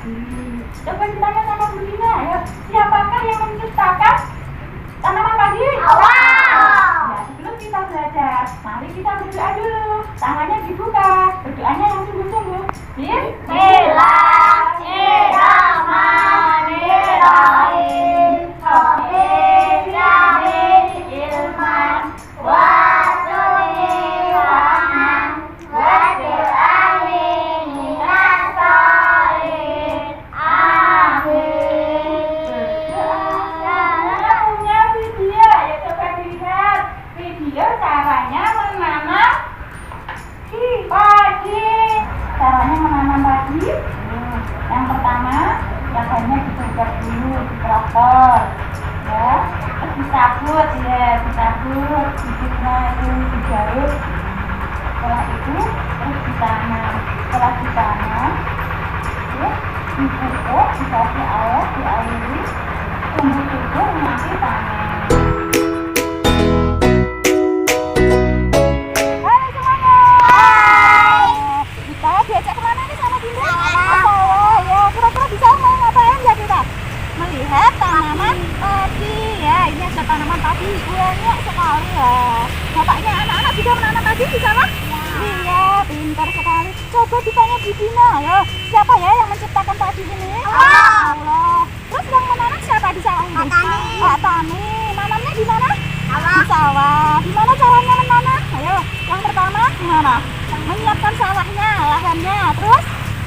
padi. Coba ditanya sama Bu Dina ya, siapakah yang menciptakan tanaman padi? Allah. Ya, sebelum kita belajar, mari kita berdoa dulu. Tangannya dibuka, berdoanya yang sungguh-sungguh. Bismillahirrahmanirrahim. Habib ya ilman wa sulaiman wa amin nasarin. Amin. Saya punya video ya, coba dilihat video caranya menanam padi. Caranya menanam padi. Yang pertama, lahannya dibongkar dulu di traktor, ya. Terus dicabut ya, bibitnya itu digaruk. Setelah itu terus ditanam. Setelah ditanam, terus dipupuk, dikasih air, diairi, tunggu subur nanti panen. Hai semuanya. Hai. Kita diajak kemana nih sama Dinda? Oh ya, kira-kira bisa mau ngapain ya kita? Melihat tanaman padi ya. Ini ada tanaman padi banyak sekali ya. Bapaknya anak-anak juga menanam padi di sana? Iya, pintar sekali. Coba ditanya Bu Dina ya, siapa ya yang menciptakan padi ini? Allah. Terus yang menanam siapa di sawah ini? Pak Tani. Nanamnya di mana? Di sawah. Gimana caranya menanam? Ayo, yang pertama gimana? Menyiapkan sawahnya, lahannya, terus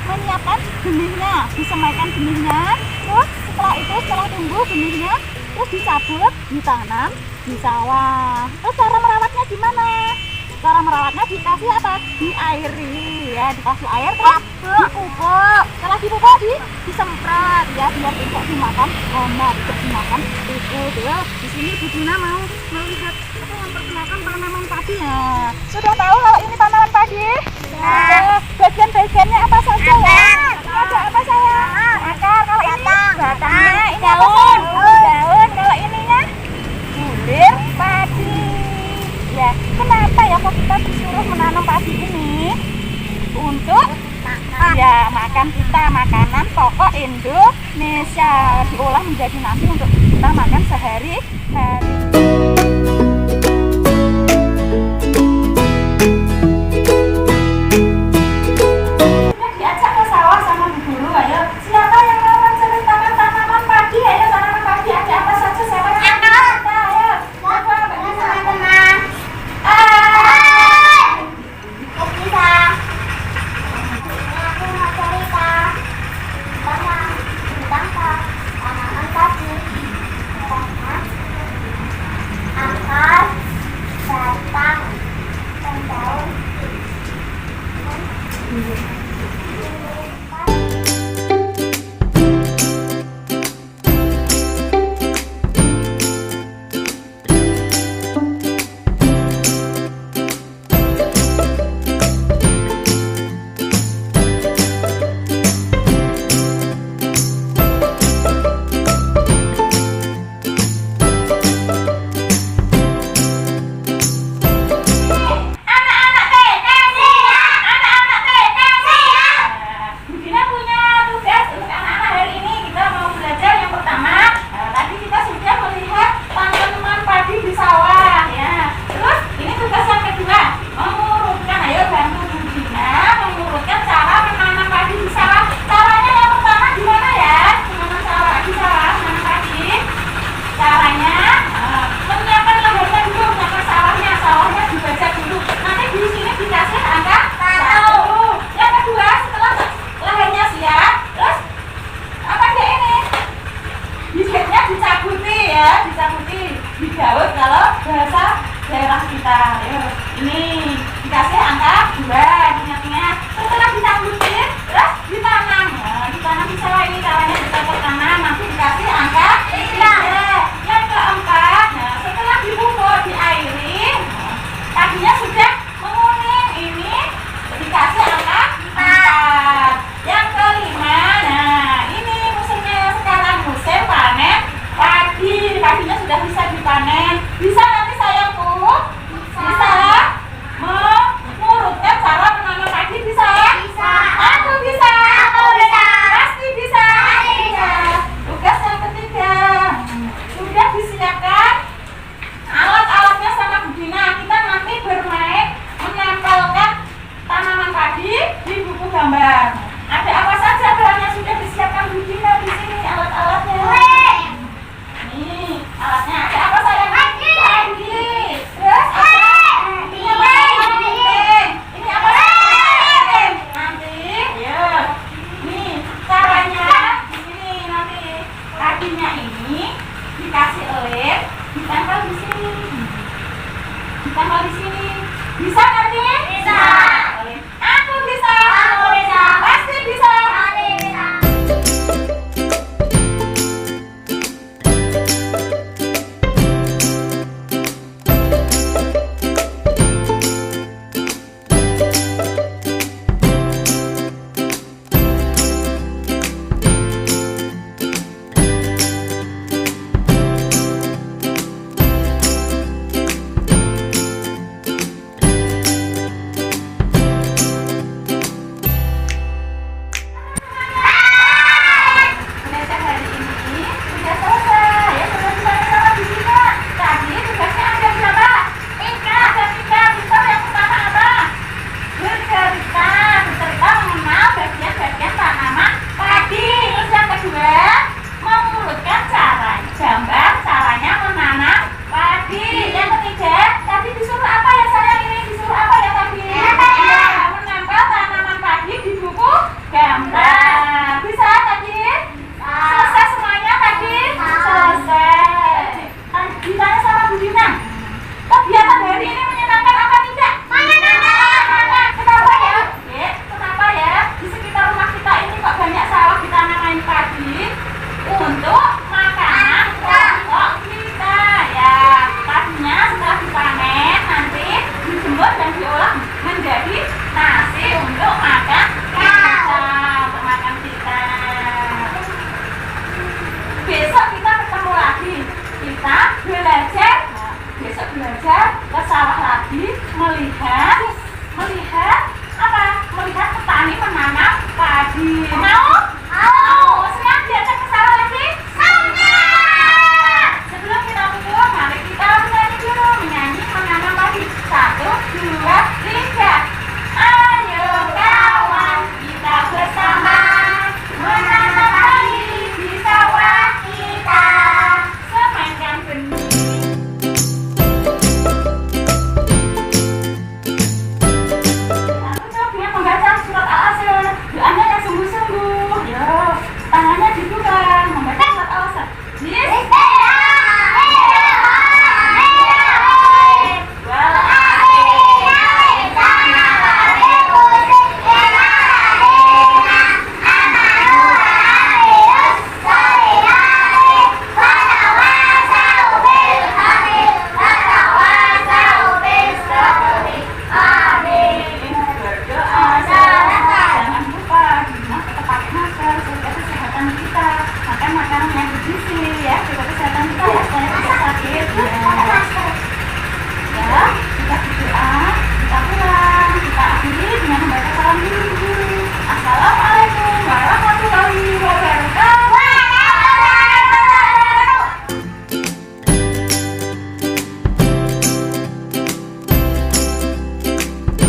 menyiapkan benihnya, disemaikan benihnya, terus setelah itu setelah tumbuh benihnya, terus dicabut, ditanam di sawah. Terus cara merawatnya gimana? Cara merawatnya dikasih apa? Diairi ya, dikasih air terus dipupuk. Setelah dipupuk disemprot ya, biar tidak dimakan hama, tidak dimakan tikus ya. Di sini Bu Dina mau melihat atau memperkenalkan tanaman padi ya. Sudah tahu kalau ini tanaman padi? Ya. Bagian-bagiannya apa saja ya? Ada apa sayang? Akar. Kalau ini batangnya, ini apa sayang? Daun. Kalau ininya bulir padi. Ya, kenapa ya kok kita disuruh menanam padi ini? Untuk ya makan kita, makanan pokok Indonesia, diolah menjadi nasi untuk kita makan sehari-hari. Diajak ke sawah sama Bu Guru, ayo. Siapa yang mau menceritakan tanaman padi? Ayo, tanaman padi ada apa saja? Siapa yang mau cerita? Ayo. Siapa? Teman-teman. Bisa. Aku mau cerita tentang tanaman padi. Akar, batang, dan daun.